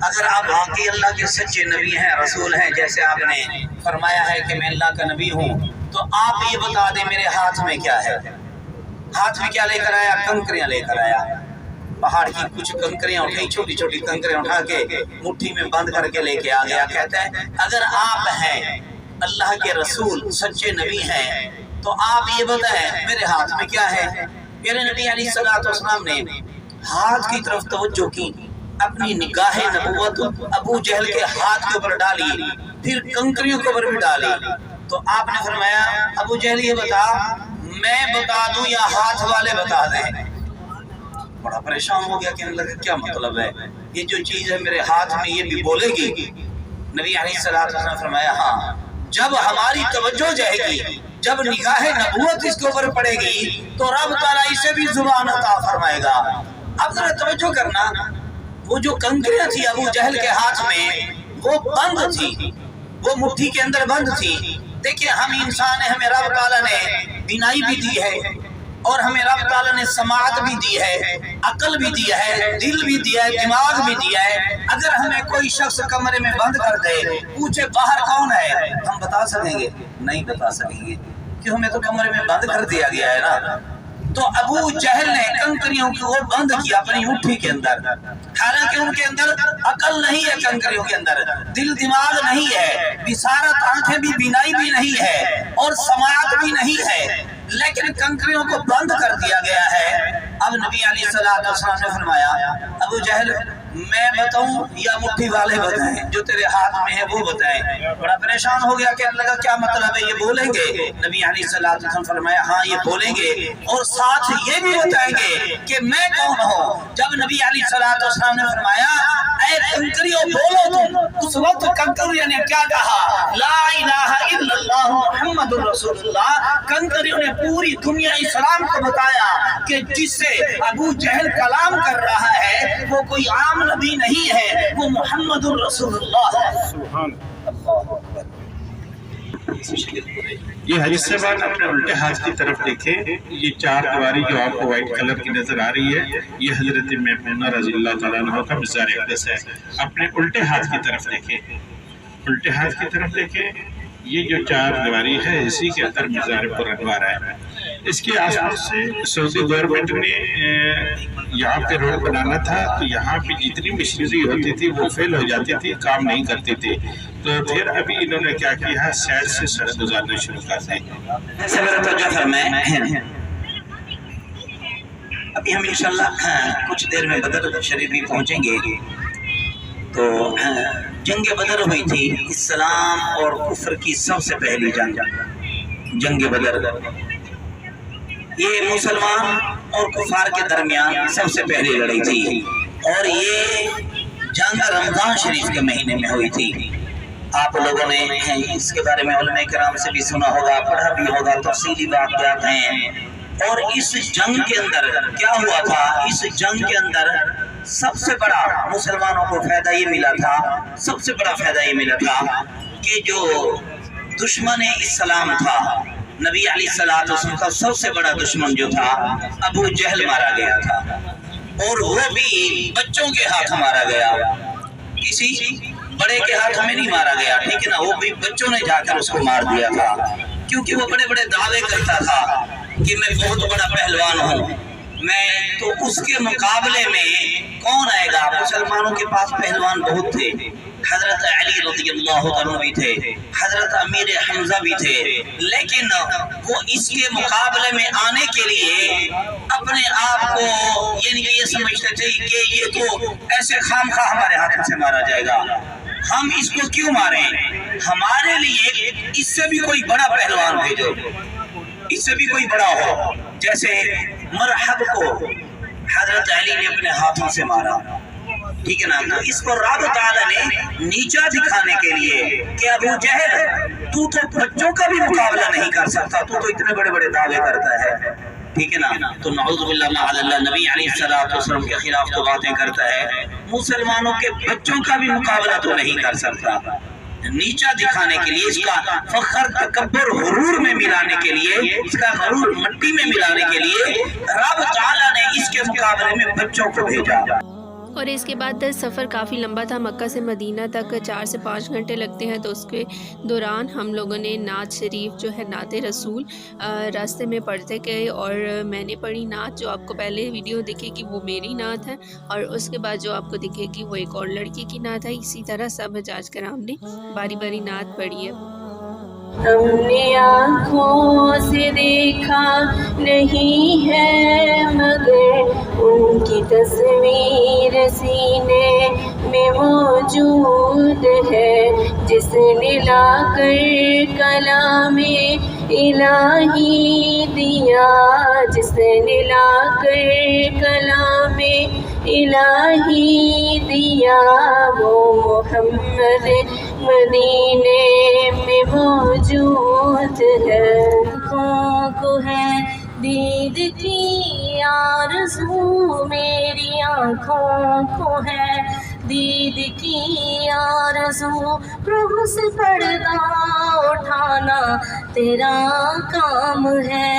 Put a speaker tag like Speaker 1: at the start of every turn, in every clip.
Speaker 1: اگر آپ واقعی اللہ کے سچے نبی ہیں، رسول ہیں، جیسے آپ نے فرمایا ہے کہ میں اللہ کا نبی ہوں، تو آپ یہ بتا دیں میرے ہاتھ میں کیا ہے۔ ہاتھ میں کیا لے کر آیا؟ کنکریاں لے کر آیا۔ پہاڑ کی کچھ کنکریاں اٹھائی، چھوٹی چھوٹی کنکریاں اٹھا کے مٹھی میں بند کر کے لے کے آ گیا۔ کہتا ہے اگر آپ ہیں اللہ کے رسول، سچے نبی ہیں، تو آپ یہ بتائیں میرے ہاتھ میں کیا ہے۔ میرے نبی علیہ السلام نے ہاتھ کی طرف توجہ کی، اپنی نگاہ نبوت ابو جہل کے ہاتھ کے اوپر ڈالی، پھر کنکریوں کے اوپر بھی ڈالی۔ تو آپ نے فرمایا ابو جہل یہ بتا، میں بتا دوں یا ہاتھ والے بتا دیں؟ بڑا پریشان ہو گیا، کہنے لگا کیا مطلب ہے، یہ جو چیز ہے میرے ہاتھ میں یہ بھی بولے گی؟ نبی علیہ السلام نے فرمایا ہاں، جب ہماری توجہ جائے گی، جب نگاہ نبوت اس کے اوپر پڑے گی تو رب تعالیٰ اسے بھی زبان عطا فرمائے گا۔ اب ذرا توجہ کرنا، وہ جو کنکریاں تھی ابو جہل کے ہاتھ میں وہ بند تھی، وہ مٹھی کے اندر بند تھی۔ دیکھیں ہم انسان ہیں، ہمیں رب تعالیٰ نے بینائی بھی دی ہے، اور ہمیں رب تعالیٰ نے سماعت بھی دی ہے، عقل بھی دی ہے، دل بھی دیا ہے، دماغ بھی دیا ہے۔ اگر ہمیں کوئی شخص کمرے میں بند کر دے، پوچھے باہر کون ہے، ہم بتا سکیں گے؟ نہیں بتا سکیں گے، کہ ہمیں تو کمرے میں بند کر دیا گیا ہے نا۔ تو ابو جہل نے کنکریوں کو بند کیا اپنی مٹھی کے اندر، حالانکہ ان کے اندر عقل نہیں ہے، کنکریوں کے اندر دل دماغ نہیں ہے، بصارت آنکھیں بھی، بینائی بھی نہیں ہے، اور سماعت بھی نہیں ہے، لیکن کنکریوں کو بند کر دیا گیا ہے۔ اب نبی علیہ السلام نے فرمایا ابو جہل میں بتاؤں یا مٹھی والے بتائیں؟ جو تیرے ہاتھ میں ہے وہ بتائیں۔ بڑا پریشان ہو گیا، کہنے لگا کیا مطلب ہے، یہ بولیں گے؟ نبی علیہ السلام نے فرمایا ہاں یہ بولیں گے، اور ساتھ یہ بھی بتائیں گے کہ میں کون ہوں۔ جب نبی علیہ السلام نے فرمایا اے کنکریوں بولو تم، اس وقت کنکریوں نے کیا کہا؟ لا الہ الا اللہ محمد رسول اللہ۔ کنکریوں نے پوری دنیا اسلام کو بتایا کہ جس سے ابو جہل کلام کر رہا ہے وہ کوئی عام نبی نہیں ہے، وہ محمد الرسول اللہ ہے۔ سبحان اللہ۔
Speaker 2: یہ حدیث سے بعد اپنے الٹے ہاتھ کی طرف دیکھیں، یہ چار دیواری جو آپ کو وائٹ کلر کی نظر آ رہی ہے، یہ حضرت میمونہ رضی اللہ تعالیٰ عنہ کا مزار اقدس ہے۔ اپنے الٹے ہاتھ کی طرف دیکھیں، الٹے ہاتھ کی طرف دیکھیں، یہ جو چار دیواری ہے اسی کے اندر مزار پر انوار ہے۔ اس کے آس پاس سے سعودی گورنمنٹ نے یہاں پہ روڈ بنانا تھا، تو یہاں پہ جتنی مشینری ہوتی تھی وہ فیل ہو جاتی تھی، کام نہیں کرتی تھی، تو پھر ابھی انہوں نے کیا کیا ہے، سائڈ سے سڑک گزارنا شروع کر دی۔
Speaker 1: ایسے میرا توجہ فرمائیں، ابھی ہم انشاءاللہ کچھ دیر میں بدر شریف بھی پہنچیں گے۔ تو جنگ بدر ہوئی تھی اسلام اور کفر کی سب سے پہلی جنگ بدر، یہ مسلمان اور کفار کے درمیان سب سے پہلی لڑائی تھی، اور یہ جنگ رمضان شریف کے مہینے میں ہوئی تھی۔ آپ لوگوں نے اس کے بارے میں علماء کرام سے بھی سنا ہوگا، پڑھا بھی ہوگا، تفصیلی واقعات ہیں۔ اور اس جنگ کے اندر کیا ہوا تھا، اس جنگ کے اندر سب سے بڑا مسلمانوں کو فائدہ یہ ملا تھا، سب سے بڑا فائدہ یہ ملا تھا کہ جو دشمن اسلام تھا، نبی علیہ السلام کا سب سے بڑا دشمن جو تھا ابو جہل مارا گیا تھا، اور وہ بھی بچوں کے ہاتھ مارا گیا، کسی بڑے کے ہاتھ میں نہیں مارا گیا، ٹھیک ہے نا، وہ بھی بچوں نے جا کر اس کو مار دیا تھا، کیونکہ وہ بڑے بڑے دعوے کرتا تھا کہ میں بہت بڑا پہلوان ہوں، میں تو اس کے مقابلے میں کون آئے گا؟ مسلمانوں کے پاس پہلوان بہت تھے، حضرت علی رضی اللہ عنہ بھی تھے، حضرت امیر حمزہ بھی تھے، لیکن وہ اس کے مقابلے میں آنے کے لیے اپنے آپ کو یعنی کہ یہ سمجھتے تھے کہ یہ تو ایسے خام خواہ ہمارے ہاتھ سے مارا جائے گا، ہم اس کو کیوں ماریں، ہمارے لیے اس سے بھی کوئی بڑا پہلوان بھیجو، اس سے بھی کوئی بڑا ہو۔ جیسے مرحب کو حضرت علی نے اپنے ہاتھوں سے مارا، ٹھیک ہے نا، تو اس کو رب تعالیٰ نے نیچا دکھانے کے لیے کہ ابو جہل تو بچوں کا بھی مقابلہ نہیں کر سکتا، تو اتنے بڑے بڑے دعوے کرتا ہے، ٹھیک ہے نا، تو نعوذ باللہ معاذ اللہ نبی علیہ السلام کے خلاف تو باتیں کرتا ہے، مسلمانوں کے بچوں کا بھی مقابلہ تو نہیں کر سکتا۔ نیچا دکھانے کے لیے، اس کا فخر تکبر غرور میں ملانے کے لیے، اس کا غرور مٹی میں ملانے کے لیے رب تعالیٰ نے اس کے مقابلے میں بچوں کو بھیجا۔
Speaker 3: اور اس کے بعد سفر کافی لمبا تھا، مکہ سے مدینہ تک 4 سے 5 گھنٹے لگتے ہیں، تو اس کے دوران ہم لوگوں نے نعت شریف جو ہے نعت رسول راستے میں پڑھتے گئے، اور میں نے پڑھی نعت جو آپ کو پہلے ویڈیو دکھے گی وہ میری نعت ہے، اور اس کے بعد جو آپ کو دکھے گی وہ ایک اور لڑکی کی نعت ہے۔ اسی طرح سب حجاج کرام نے باری باری نعت پڑھی ہے۔
Speaker 4: ہم نے آنکھوں سے دیکھا نہیں ہے مگر ان کی تصویر سینے میں موجود ہے، جس نے لا کر کلام الہی دیا، جس نے لا کر کلام الہی دیا، وہ محمد مدینے میں موجود ہے۔ آنکھوں کو ہے دید کی آرزو، میری آنکھوں کو ہے دید کی آرزو، روح سے پردہ اٹھانا تیرا کام ہے،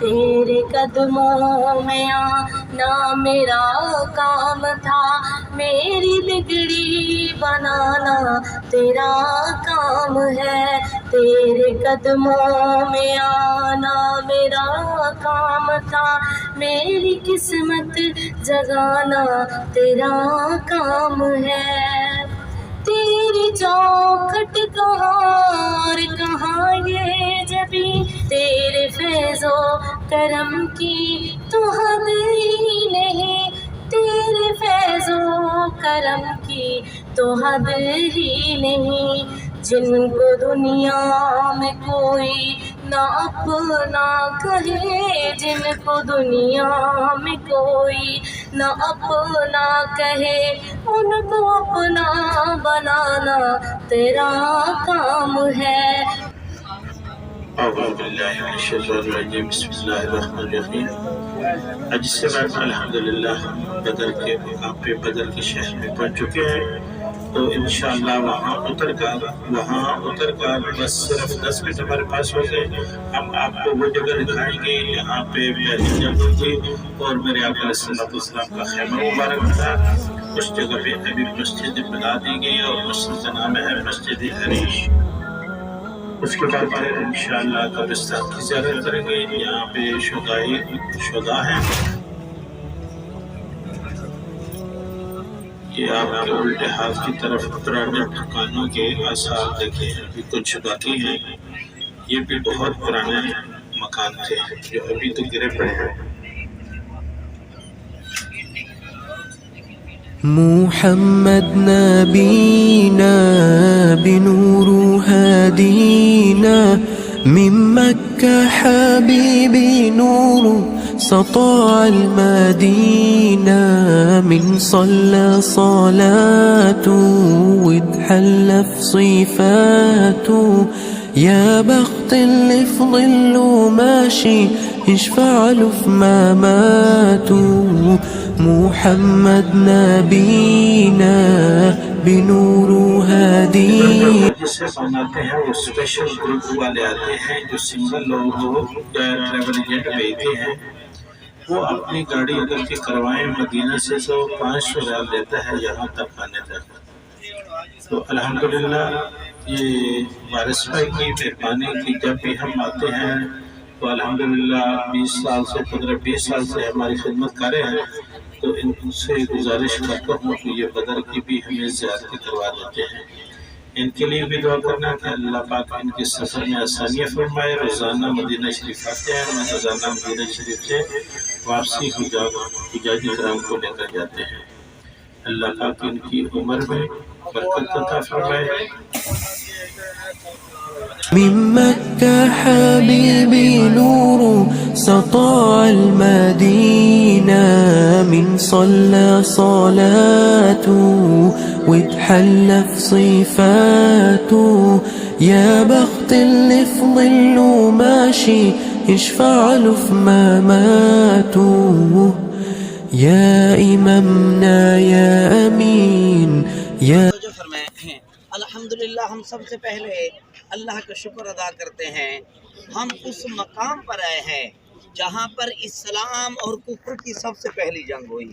Speaker 4: تیرے قدموں میں آنا میرا کام تھا، میری بگڑی بنانا تیرا کام ہے، تیرے قدموں میں آنا میرا کام تھا، میری قسمت جگانا تیرا کام ہے، تیری چوکھٹ کہاں اور کہاں یہ جبیں، تیرے فیض و کرم کی تو حد ہی نہیں، تیرے فیض و کرم کی تو حد ہی نہیں، جن کو دنیا میں کوئی نہ اپنا کہے، جن کو دنیا میں کوئی نہ اپنا کہے، ان کو اپنا بنانا تیرا کام ہے۔
Speaker 2: اعوذ باللہ من الشیطان الرجیم، بسم اللہ الرحمن الرحیم۔ آج اس کے بعد الحمدللہ بدر کے مقام پہ، بدر کے شہر میں پہنچ چکے ہیں، تو انشاءاللہ وہاں اتر کر بس صرف 10 منٹ ہمارے پاس ہو گئے، ہم آپ کو وہ جگہ دکھائیں گے یہاں پہ پہلی جنگ ہوئی اور میرے آقا علیہ الصلوۃ والسلام کا خیمہ مبارک تھا، اس جگہ پہ ابھی مسجد بنا دی گئی اور مسجد کا نام ہے مسجد حریش۔ اس کے بعد پھر انشاءاللہ قبرستان کی زیارت کریں گے، یہاں پہ شہداء ہیں، یہ آپ کے الٹے ہاتھ کی طرف پرانے مکانوں کے آثار دیکھیں، ابھی کچھ باقی ہیں، یہ بھی بہت پرانے مکان تھے جو ابھی تو گرے پڑے ہیں۔
Speaker 5: محمد نبينا بنور هدينا من مكة حبيبي نور سطاع المدينة من صلى صلاته واتحلى في صفاته يا بخت اللي في ظله ماشي يشفع له في مماته محمد نبينا بنور هدينا۔
Speaker 2: جس سے بناتے ہیں وہ اسپیشل گروپ والے آتے ہیں جو سنگل لوگوں ٹریول ایجنٹ بھیجتے ہیں، وہ اپنی گاڑی اگر کے کروائیں مدینہ سے تو 500 ریال دیتا ہے یہاں تک آنے تک۔ تو الحمدللہ یہ وارث بھائی کی مہربانی کی جب بھی ہم آتے ہیں تو الحمدللہ 20 سال سے 15-20 سال سے ہماری خدمت کرے ہیں، تو ان سے گزارش کرتا ہوں کہ یہ بدر کی بھی ہمیں زیارتیں کروا دیتے ہیں۔ ان کے لیے بھی دعا کرنا کہ اللہ پاک ان کے سفر میں آسانیاں فرمائے، روزانہ مدینہ شریف آتے ہیں، روزانہ مدینہ شریف سے واپسی حجاج کرام کو لے کر جاتے ہیں۔ اللہ پاک ان کی عمر میں برکت عطا فرمائے۔
Speaker 5: من مكة حبيبي نور سطاع المدينة من صلى صلاته واتحلى في صفاته يا بخت اللي في ظله ماشي يشفع له في مماته يا إمامنا يا أمين يا
Speaker 1: جو فرمائے ہیں الحمدللہ ہم سب سے پہلے اللہ کا شکر ادا کرتے ہیں، ہم اس مقام پر آئے ہیں جہاں پر اسلام اور کفر کی سب سے پہلی جنگ ہوئی،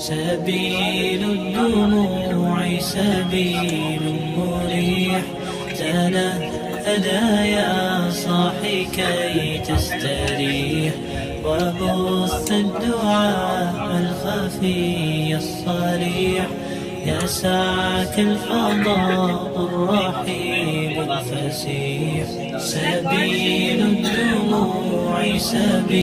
Speaker 5: سبيل الدموع سبيل مريح تنهدى يا صاحي كي تستريح وبث الدعاء الخفي الصريح يسعك الفضاء الرحيب الفسيح سبيل الدموع سبيل।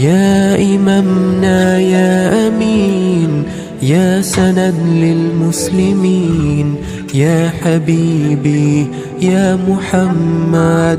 Speaker 5: يا إمامنا يا أمين يا سند للمسلمين يا حبيبي يا محمد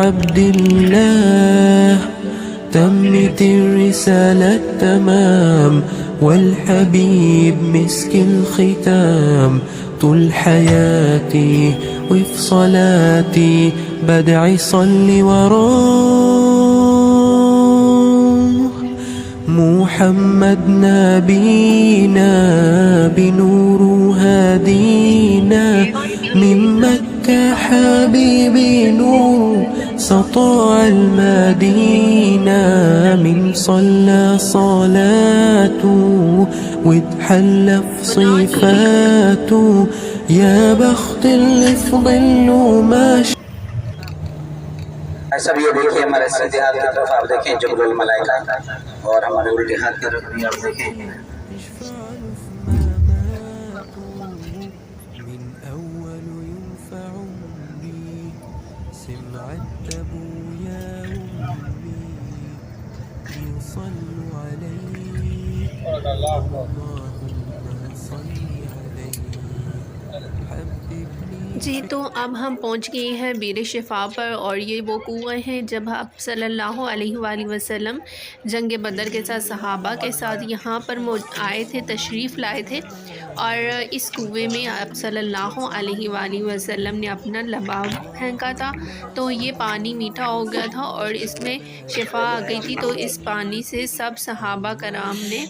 Speaker 5: عبد الله تمت الرسالة تمام والحبيب مسك الختام طول حياتي وفي صلاتي بدعي صلي وراه محمد نبينا بنور هادينا من مكة حبيبي نور استطاع المدينة من صلى صلاته واتحلى في صفاته يا بخت اللي في ظله ماشي.
Speaker 1: سب یہ دیکھیے ہمارے سیدھے ہاتھ کی طرف آپ دیکھیں جبل الملائکہ، اور ہمارے الٹے ہاتھ کی طرف بھی آپ دیکھیں.
Speaker 5: من أول ينفع بي سمعت أبويا أمي يصلوا عليه اللهم صل عليه حببني.
Speaker 3: جی تو اب ہم پہنچ گئے ہیں بیر شفا پر، اور یہ وہ کنویں ہیں جب آپ صلی اللہ علیہ وآلہ وسلم جنگ بدر کے ساتھ صحابہ کے ساتھ یہاں پر آئے تھے، تشریف لائے تھے، اور اس کنویں میں آپ صلی اللہ علیہ وآلہ وسلم نے اپنا لباب پھینکا تھا، تو یہ پانی میٹھا ہو گیا تھا اور اس میں شفا آ گئی تھی، تو اس پانی سے سب صحابہ کرام نے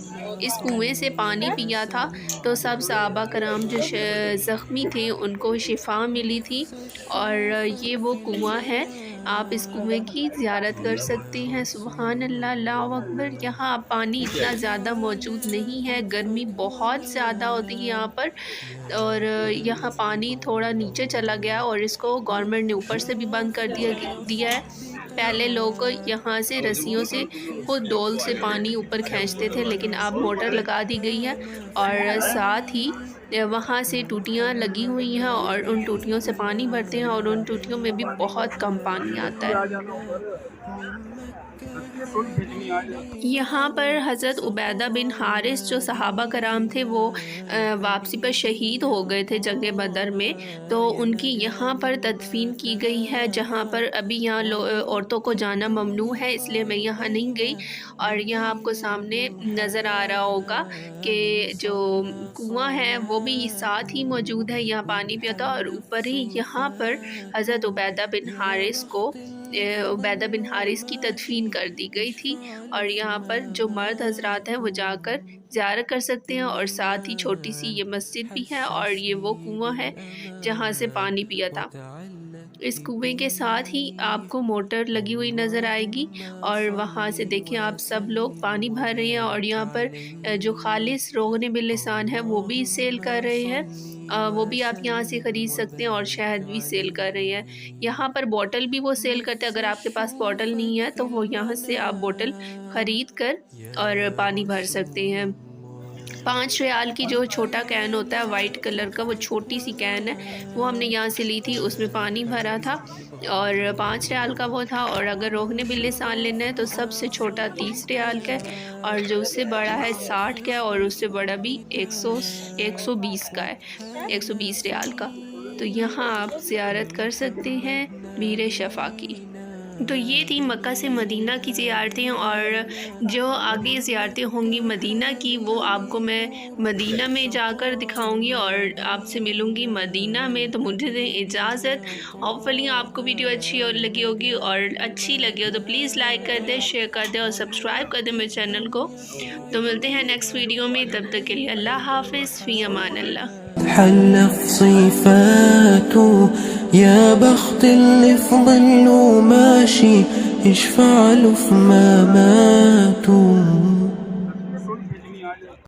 Speaker 3: اس کنویں سے پانی پیا تھا، تو سب صحابہ کرام جو زخمی تھے ان کو شفا ملی تھی. اور یہ وہ کنواں ہے، آپ اس کنویں کی زیارت کر سکتے ہیں. سبحان اللہ، اللہ اکبر. یہاں پانی اتنا زیادہ موجود نہیں ہے، گرمی بہت زیادہ ہوتی ہے یہاں پر، اور یہاں پانی تھوڑا نیچے چلا گیا اور اس کو گورنمنٹ نے اوپر سے بھی بند کر دیا ہے. پہلے لوگ یہاں سے رسیوں سے خود ڈول سے پانی اوپر کھینچتے تھے، لیکن اب موٹر لگا دی گئی ہے، اور ساتھ ہی وہاں سے ٹوٹیاں لگی ہوئی ہیں اور ان ٹوٹیوں سے پانی بھرتے ہیں، اور ان ٹوٹیوں میں بھی بہت کم پانی آتا ہے. یہاں پر حضرت عبیدہ بن حارث جو صحابہ کرام تھے وہ واپسی پر شہید ہو گئے تھے جنگ بدر میں، تو ان کی یہاں پر تدفین کی گئی ہے، جہاں پر ابھی یہاں عورتوں کو جانا ممنوع ہے، اس لیے میں یہاں نہیں گئی. اور یہاں آپ کو سامنے نظر آ رہا ہوگا کہ جو کنواں ہے وہ بھی ساتھ ہی موجود ہے، یہاں پانی پیا تھا، اور اوپر ہی یہاں پر حضرت عبیدہ بن حارث کی تدفین کر دی گئی تھی. اور یہاں پر جو مرد حضرات ہیں وہ جا کر زیارت کر سکتے ہیں، اور ساتھ ہی چھوٹی سی یہ مسجد بھی ہے، اور یہ وہ کنواں ہے جہاں سے پانی پیا تھا. اس کنویں کے ساتھ ہی آپ کو موٹر لگی ہوئی نظر آئے گی، اور وہاں سے دیکھیں آپ سب لوگ پانی بھر رہے ہیں، اور یہاں پر جو خالص روغن باللسان ہے وہ بھی سیل کر رہے ہیں، وہ بھی آپ یہاں سے خرید سکتے ہیں، اور شہد بھی سیل کر رہے ہیں. یہاں پر بوٹل بھی وہ سیل کرتے ہیں، اگر آپ کے پاس بوٹل نہیں ہے تو وہ یہاں سے آپ بوٹل خرید کر اور پانی بھر سکتے ہیں. 5 ریال کی جو چھوٹا کین ہوتا ہے وائٹ کلر کا، وہ چھوٹی سی کین ہے، وہ ہم نے یہاں سے لی تھی، اس میں پانی بھرا تھا، اور 5 ریال کا وہ تھا. اور اگر روغن باللسان لینا ہے تو سب سے چھوٹا 30 ریال کا ہے، اور جو اس سے بڑا ہے 60 کا ہے، اور اس سے بڑا بھی 120 کا ہے، 120 ریال کا. تو یہاں آپ زیارت کر سکتے ہیں بیر شفا کی. تو یہ تھی مکہ سے مدینہ کی زیارتیں، اور جو آگے زیارتیں ہوں گی مدینہ کی وہ آپ کو میں مدینہ میں جا کر دکھاؤں گی، اور آپ سے ملوں گی مدینہ میں. تو مجھے دیں اجازت. ہوپفلی آپ کو ویڈیو اچھی لگی ہوگی، اور اچھی لگی ہو تو پلیز لائک کر دیں، شیئر کر دیں، اور سبسکرائب کر دیں میرے چینل کو. تو ملتے ہیں نیکسٹ ویڈیو میں، تب تک کے لیے اللہ حافظ، فی امان اللہ.
Speaker 5: حل في صفاته يا بخت اللي في ظله ماشي يشفع له في مماته.